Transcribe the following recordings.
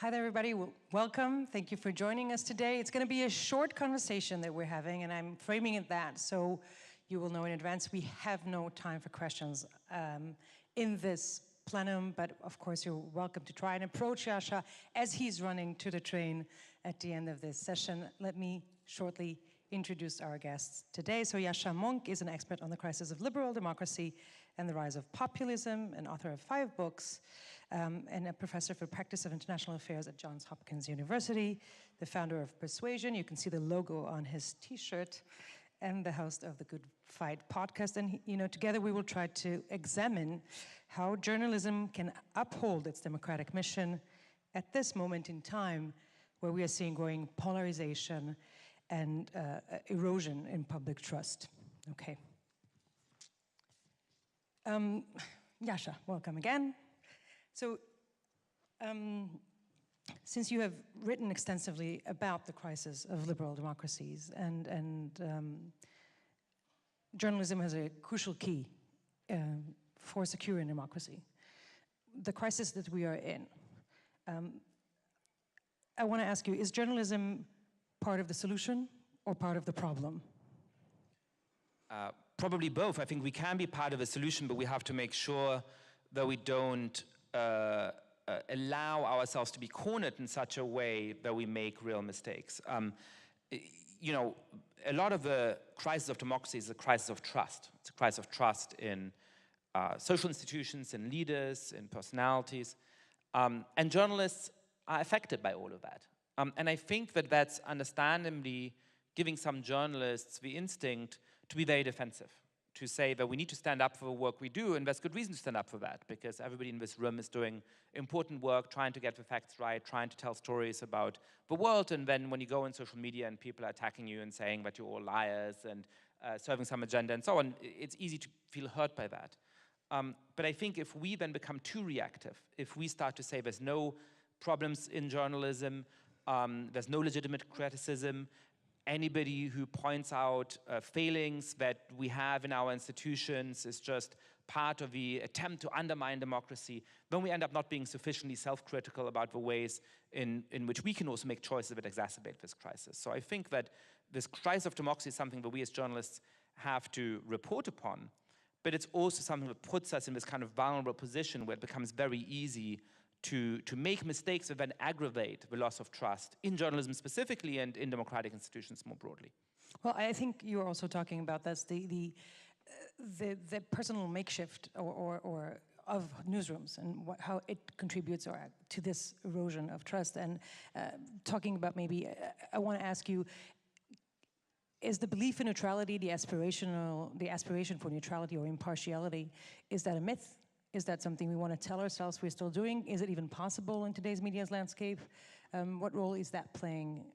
Hi there, everybody. Welcome. Thank you for joining us today. It's going to be a short conversation that we're having, and I'm framing it that so you will know in advance we have no time for questions in this plenum, but of course you're welcome to try and approach Yascha as he's running to the train at the end of this session. Let me shortly introduce our guests today. So Yascha Mounk is an expert on the crisis of liberal democracy and the rise of populism, an author of 5 books, and a professor for practice of international affairs at Johns Hopkins University, the founder of Persuasion. You can see the logo on his t-shirt, and the host of the Good Fight podcast. And together we will try to examine how journalism can uphold its democratic mission at this moment in time where we are seeing growing polarization and erosion in public trust. Okay. Yascha, welcome again. So, since you have written extensively about the crisis of liberal democracies and journalism has a crucial key for securing democracy, the crisis that we are in, I want to ask you, is journalism part of the solution or part of the problem? Probably both. I think we can be part of a solution, but we have to make sure that we don't allow ourselves to be cornered in such a way that we make real mistakes. A lot of the crisis of democracy is a crisis of trust. It's a crisis of trust in social institutions, in leaders, in personalities. And journalists are affected by all of that. And I think that that's understandably giving some journalists the instinct to be very defensive, to say that we need to stand up for the work we do, and there's good reason to stand up for that, because everybody in this room is doing important work, trying to get the facts right, trying to tell stories about the world, and then when you go on social media and people are attacking you and saying that you're all liars and serving some agenda and so on, it's easy to feel hurt by that. But I think if we then become too reactive, if we start to say there's no problems in journalism, there's no legitimate criticism, anybody who points out failings that we have in our institutions is just part of the attempt to undermine democracy, then we end up not being sufficiently self-critical about the ways in which we can also make choices that exacerbate this crisis. So I think that this crisis of democracy is something that we as journalists have to report upon, but it's also something that puts us in this kind of vulnerable position where it becomes very easy to make mistakes that then aggravate the loss of trust in journalism specifically and in democratic institutions more broadly. Well, I think you're also talking about that's the personal makeshift or of newsrooms and how it contributes to this erosion of trust. And talking about maybe, I want to ask you, is the belief in neutrality, the aspiration for neutrality or impartiality, is that a myth? Is that something we want to tell ourselves we're still doing? Is it even possible in today's media's landscape? What role is that playing?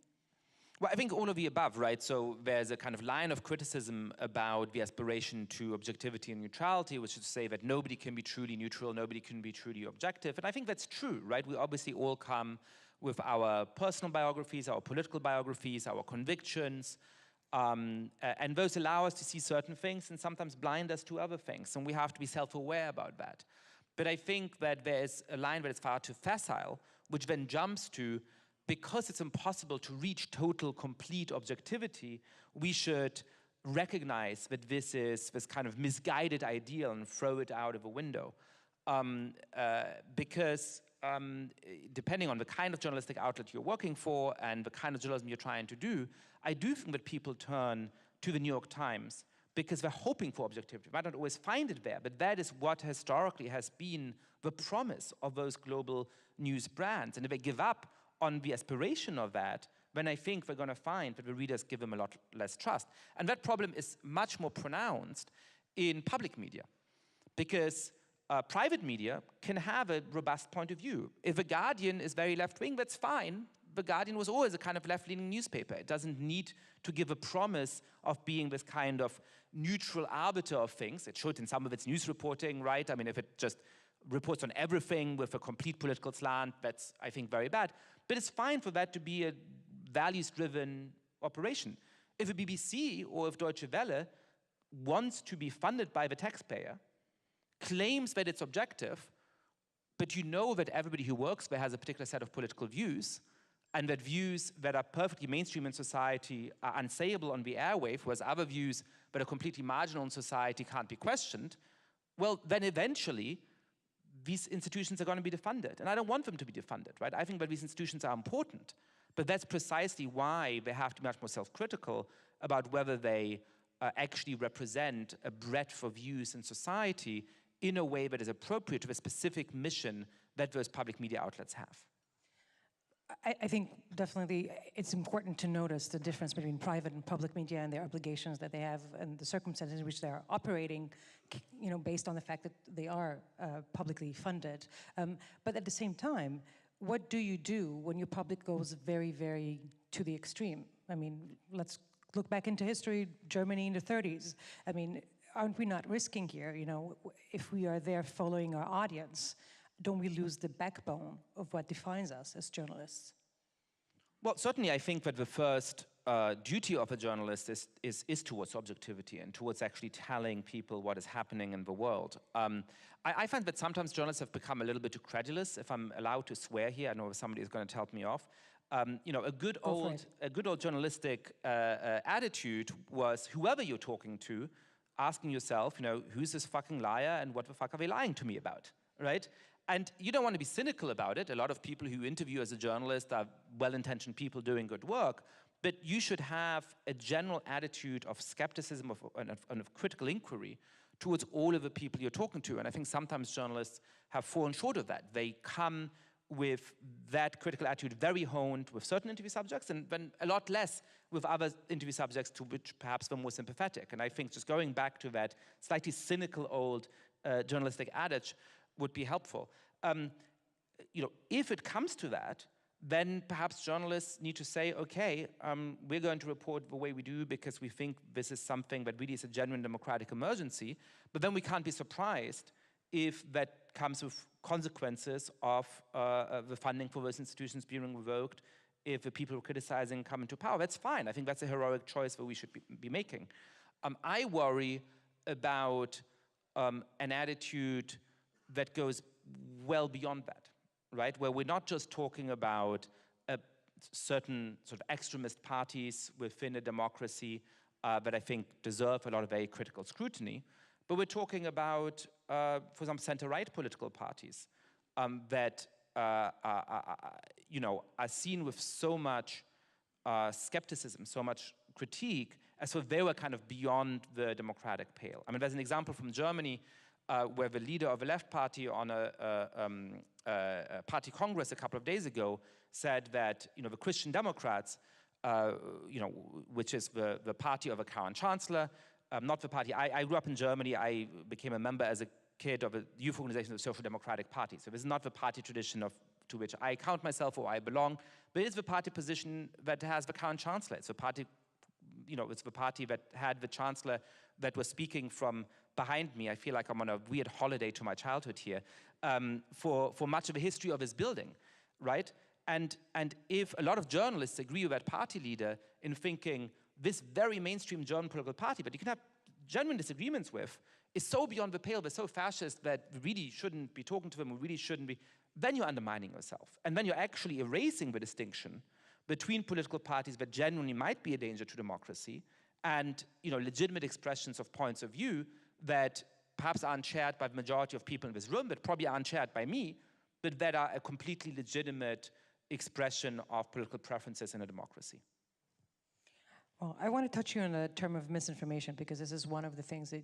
Well, I think all of the above, right? So there's a kind of line of criticism about the aspiration to objectivity and neutrality, which is to say that nobody can be truly neutral, nobody can be truly objective. And I think that's true, right? We obviously all come with our personal biographies, our political biographies, our convictions, and those allow us to see certain things and sometimes blind us to other things, and we have to be self-aware about that. But I think that there is a line that is far too facile, which then jumps to, because it's impossible to reach total, complete objectivity, we should recognize that this is this kind of misguided ideal and throw it out of a window. Because depending on the kind of journalistic outlet you're working for and the kind of journalism you're trying to do, I do think that people turn to the New York Times because they're hoping for objectivity. They might not always find it there, but that is what historically has been the promise of those global news brands. And if they give up on the aspiration of that, then I think we're going to find that the readers give them a lot less trust. And that problem is much more pronounced in public media, because private media can have a robust point of view. If The Guardian is very left-wing, that's fine. The Guardian was always a kind of left-leaning newspaper. It doesn't need to give a promise of being this kind of neutral arbiter of things. It should in some of its news reporting, right? I mean, if it just reports on everything with a complete political slant, that's, I think, very bad. But it's fine for that to be a values-driven operation. If the BBC or if Deutsche Welle wants to be funded by the taxpayer, claims that it's objective, but you know that everybody who works there has a particular set of political views, and that views that are perfectly mainstream in society are unsayable on the airwave, whereas other views that are completely marginal in society can't be questioned, well, then eventually these institutions are going to be defunded. And I don't want them to be defunded, right? I think that these institutions are important, but that's precisely why they have to be much more self-critical about whether they actually represent a breadth of views in society in a way that is appropriate to the specific mission that those public media outlets have. I think definitely it's important to notice the difference between private and public media and their obligations that they have and the circumstances in which they're operating, you know, based on the fact that they are publicly funded. But at the same time, what do you do when your public goes very, very to the extreme? I mean, let's look back into history, Germany in the 30s. I mean, aren't we not risking here, you know, if we are there following our audience, don't we lose the backbone of what defines us as journalists? Well, certainly I think that the first duty of a journalist is towards objectivity and towards actually telling people what is happening in the world. I find that sometimes journalists have become a little bit too credulous. If I'm allowed to swear here, I know somebody is going to tell me off. You know, a good old journalistic attitude was whoever you're talking to, asking yourself, you know, who's this fucking liar and what the fuck are they lying to me about, right? And you don't want to be cynical about it. A lot of people who interview as a journalist are well-intentioned people doing good work, but you should have a general attitude of skepticism and of critical inquiry towards all of the people you're talking to. And I think sometimes journalists have fallen short of that. They come with that critical attitude very honed with certain interview subjects and then a lot less with other interview subjects to which perhaps they're more sympathetic. And I think just going back to that slightly cynical old journalistic adage would be helpful. You know, if it comes to that, then perhaps journalists need to say, okay, we're going to report the way we do because we think this is something that really is a genuine democratic emergency, but then we can't be surprised if that comes with consequences of the funding for those institutions being revoked, if the people who are criticizing come into power. That's fine. I think that's a heroic choice that we should be making. I worry about an attitude that goes well beyond that, right? Where we're not just talking about certain sort of extremist parties within a democracy that I think deserve a lot of very critical scrutiny, but we're talking about, for example, center-right political parties that you know, are seen with so much skepticism, so much critique, as though they were kind of beyond the democratic pale. I mean, there's an example from Germany where the leader of a left party on a party congress a couple of days ago said that, you know, the Christian Democrats, you know, which is the party of a current chancellor, not the party. I grew up in Germany. I became a member as a kid of a youth organization of the Social Democratic Party. So this is not the party tradition to which I count myself or I belong, but it's the party position that has the current chancellor. It's the party, you know, it's the party that had the chancellor that was speaking from behind me. I feel like I'm on a weird holiday to my childhood here, for much of the history of his building, right? And if a lot of journalists agree with that party leader in thinking this very mainstream German political party, but you can have genuine disagreements with, is so beyond the pale, they're so fascist that we really shouldn't be talking to them, we really shouldn't be, then you're undermining yourself. And then you're actually erasing the distinction between political parties that genuinely might be a danger to democracy and, you know, legitimate expressions of points of view that perhaps aren't shared by the majority of people in this room, but probably aren't shared by me, but that are a completely legitimate expression of political preferences in a democracy. Well, I want to touch you on the term of misinformation because this is one of the things that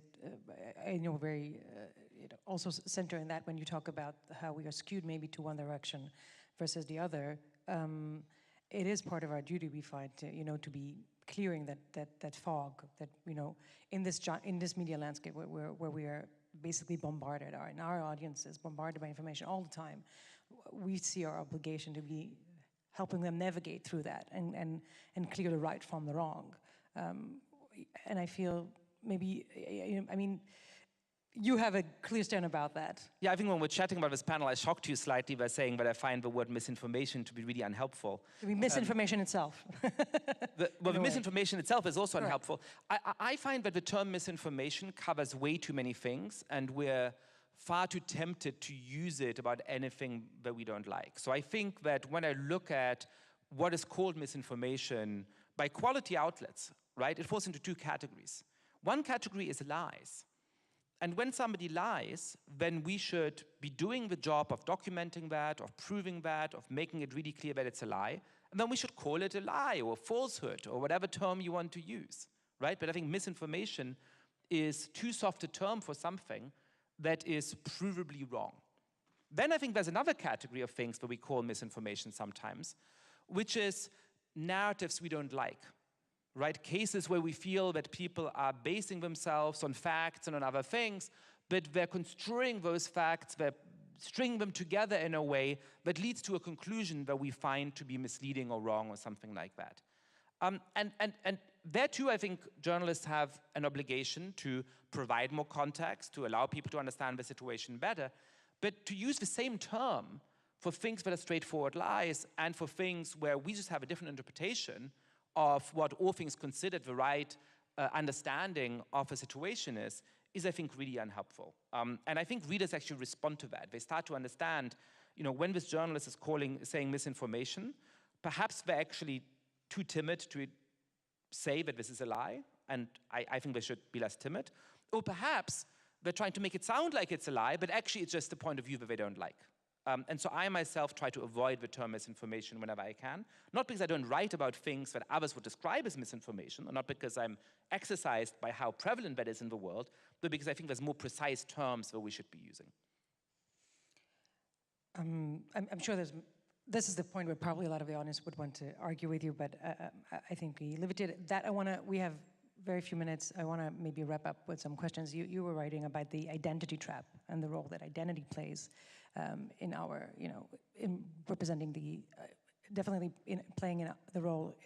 I know very, you know, also center in that when you talk about how we are skewed maybe to one direction versus the other. It is part of our duty, we find, to, you know, to be clearing that fog that, you know, in this media landscape where we are basically bombarded, and our audience is bombarded by information all the time. We see our obligation to be helping them navigate through that and clear the right from the wrong. And I feel maybe, I mean, you have a clear stand about that. Yeah, I think when we're chatting about this panel, I shocked you slightly by saying that I find the word misinformation to be really unhelpful. I mean, misinformation itself. The misinformation itself is also Correct. unhelpful. I find that the term misinformation covers way too many things, and we're far too tempted to use it about anything that we don't like. So I think that when I look at what is called misinformation by quality outlets, right, it falls into two categories. One category is lies. And when somebody lies, then we should be doing the job of documenting that, of proving that, of making it really clear that it's a lie. And then we should call it a lie or falsehood or whatever term you want to use, right? But I think misinformation is too soft a term for something that is provably wrong. Then I think there's another category of things that we call misinformation sometimes, which is narratives we don't like, right? Cases where we feel that people are basing themselves on facts and on other things, but they're construing those facts, they're stringing them together in a way that leads to a conclusion that we find to be misleading or wrong or something like that. And there too, I think journalists have an obligation to provide more context, to allow people to understand the situation better, but to use the same term for things that are straightforward lies and for things where we just have a different interpretation of what all things considered the right understanding of a situation is I think really unhelpful. And I think readers actually respond to that. They start to understand, when this journalist is saying misinformation, perhaps they're actually too timid to say that this is a lie, and I think they should be less timid. Or perhaps they're trying to make it sound like it's a lie, but actually it's just a point of view that they don't like. And so I myself try to avoid the term misinformation whenever I can, not because I don't write about things that others would describe as misinformation, or not because I'm exercised by how prevalent that is in the world, but because I think there's more precise terms that we should be using. I'm sure this is the point where probably a lot of the audience would want to argue with you, but I think we limited that. We have very few minutes. I want to maybe wrap up with some questions. You were writing about the identity trap and the role that identity plays in our, in representing the, definitely in playing the role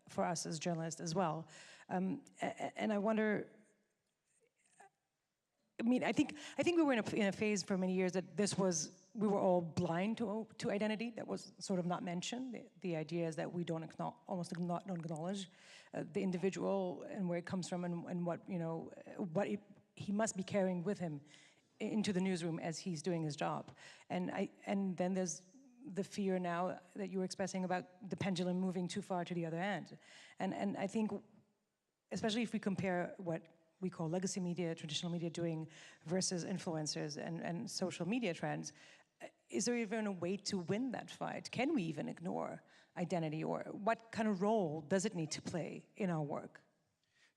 for us as journalists as well. And I wonder, I think we were in a phase for many years that we were all blind to identity. That was sort of not mentioned. The idea is that we don't acknowledge the individual and where it comes from and what he must be carrying with him into the newsroom as he's doing his job. And then there's the fear now that you were expressing about the pendulum moving too far to the other end. And I think, especially if we compare what we call legacy media, traditional media doing versus influencers and social media trends, is there even a way to win that fight? Can we even ignore identity, or what kind of role does it need to play in our work?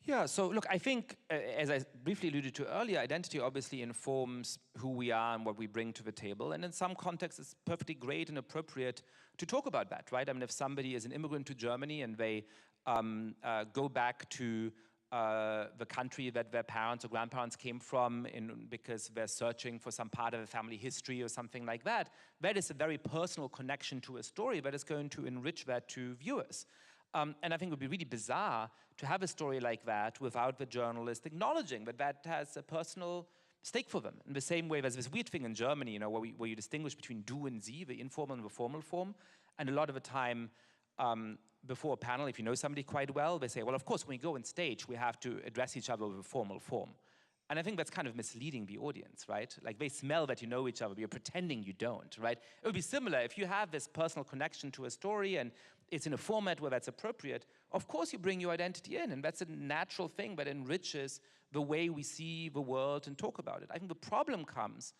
Yeah, so look, I think, as I briefly alluded to earlier, identity obviously informs who we are and what we bring to the table. And in some contexts, it's perfectly great and appropriate to talk about that, right? I mean, if somebody is an immigrant to Germany and they go back to the country that their parents or grandparents came from because they're searching for some part of a family history or something like that, that is a very personal connection to a story that is going to enrich that to viewers. And I think it would be really bizarre to have a story like that without the journalist acknowledging that that has a personal stake for them. In the same way, there's this weird thing in Germany, where you distinguish between du and sie, the informal and the formal form. And a lot of the time, before a panel, if you know somebody quite well, they say, well, of course, when we go on stage, we have to address each other with a formal form. And I think that's kind of misleading the audience, right? Like, they smell that you know each other, but you're pretending you don't, right? It would be similar if you have this personal connection to a story and it's in a format where that's appropriate. Of course, you bring your identity in, and that's a natural thing that enriches the way we see the world and talk about it. I think the problem comes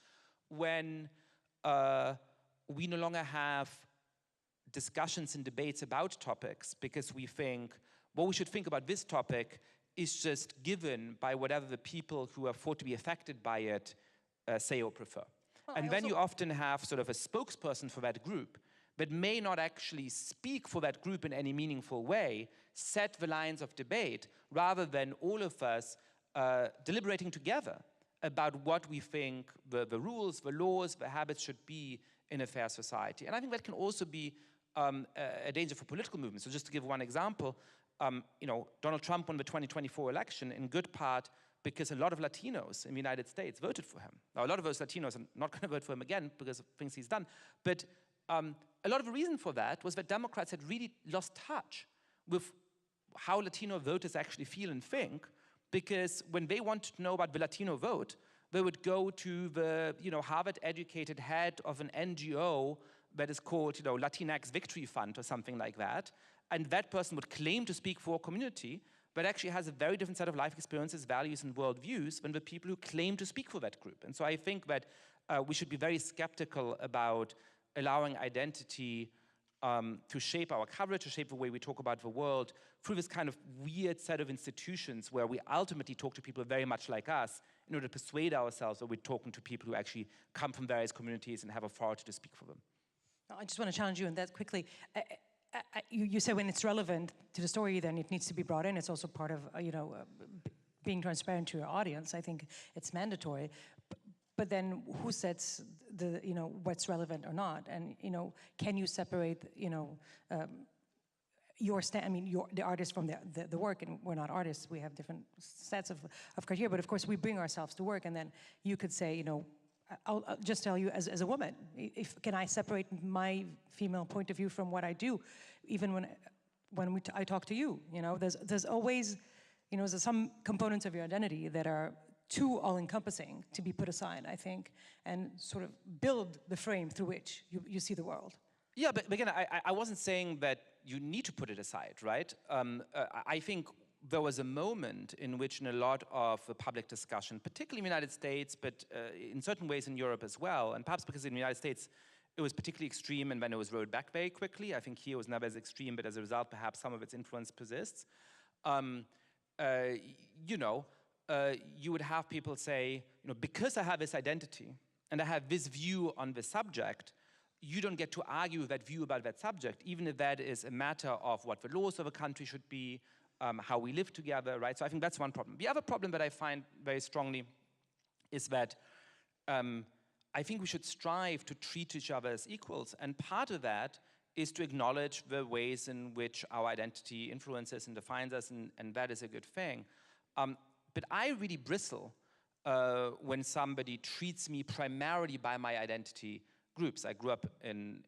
when we no longer have discussions and debates about topics because we think what we should think about this topic is just given by whatever the people who are thought to be affected by it say or prefer. Well, and then you often have sort of a spokesperson for that group that may not actually speak for that group in any meaningful way, set the lines of debate, rather than all of us deliberating together about what we think the rules, the laws, the habits should be in a fair society. And I think that can also be a danger for political movements. So just to give one example, Donald Trump won the 2024 election in good part because a lot of Latinos in the United States voted for him. Now, a lot of those Latinos are not going to vote for him again because of things he's done. But a lot of the reason for that was that Democrats had really lost touch with how Latino voters actually feel and think, because when they wanted to know about the Latino vote, they would go to the Harvard-educated head of an NGO that is called Latinx Victory Fund or something like that, and that person would claim to speak for a community, but actually has a very different set of life experiences, values, and worldviews than the people who claim to speak for that group. And so I think that we should be very skeptical about allowing identity to shape our coverage, to shape the way we talk about the world through this kind of weird set of institutions where we ultimately talk to people very much like us in order to persuade ourselves that we're talking to people who actually come from various communities and have authority to speak for them. I just want to challenge you on that quickly. You said when it's relevant to the story, then it needs to be brought in. It's also part of, being transparent to your audience. I think it's mandatory. But then who sets the, what's relevant or not? And, can you separate, the artist from the work? And we're not artists. We have different sets of criteria. But of course, we bring ourselves to work. And then you could say, I'll just tell you as a woman, can I separate my female point of view from what I do, even when I talk to you? There's always, there's some components of your identity that are too all-encompassing to be put aside, I think, and sort of build the frame through which you see the world. Yeah, but again, I wasn't saying that you need to put it aside, right? I think there was a moment in which in a lot of the public discussion, particularly in the United States, but in certain ways in Europe as well, and perhaps because in the United States it was particularly extreme and then it was rolled back very quickly. I think here it was never as extreme, but as a result, perhaps some of its influence persists. You would have people say, because I have this identity and I have this view on the subject, you don't get to argue that view about that subject, even if that is a matter of what the laws of a country should be, how we live together, right? So I think that's one problem. The other problem that I find very strongly is that I think we should strive to treat each other as equals, and part of that is to acknowledge the ways in which our identity influences and defines us, and that is a good thing. But I really bristle when somebody treats me primarily by my identity groups. I grew up in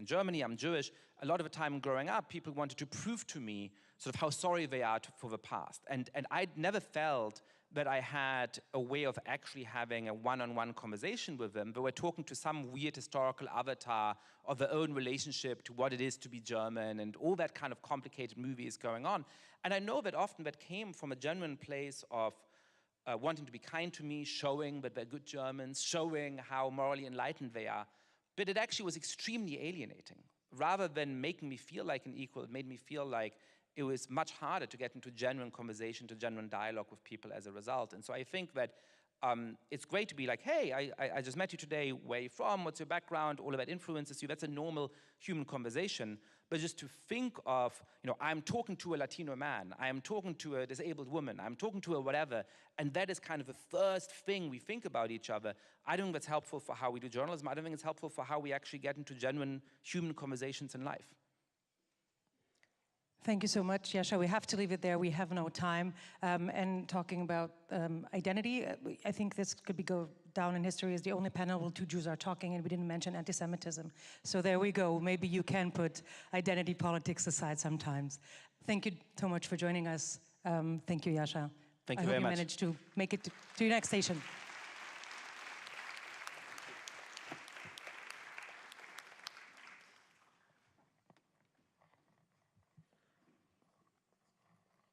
Germany, I'm Jewish. A lot of the time growing up, people wanted to prove to me sort of how sorry they are for the past. And I'd never felt that I had a way of actually having a one-on-one conversation with them. They were talking to some weird historical avatar of their own relationship to what it is to be German and all that kind of complicated movie is going on. And I know that often that came from a genuine place of wanting to be kind to me, showing that they're good Germans, showing how morally enlightened they are. But it actually was extremely alienating. Rather than making me feel like an equal, it made me feel like it was much harder to get into genuine conversation, to genuine dialogue with people as a result. And so I think that it's great to be like, hey, I just met you today, where are you from, what's your background, all of that influences you. That's a normal human conversation. But just to think of, I'm talking to a Latino man, I'm talking to a disabled woman, I'm talking to a whatever, and that is kind of the first thing we think about each other. I don't think that's helpful for how we do journalism. I don't think it's helpful for how we actually get into genuine human conversations in life. Thank you so much, Yascha. We have to leave it there. We have no time. And talking about identity, I think this could go down in history as the only panel where two Jews are talking, and we didn't mention anti-Semitism. So there we go. Maybe you can put identity politics aside sometimes. Thank you so much for joining us. Thank you, Yascha. Thank you very much. I hope you managed to make it to your next station.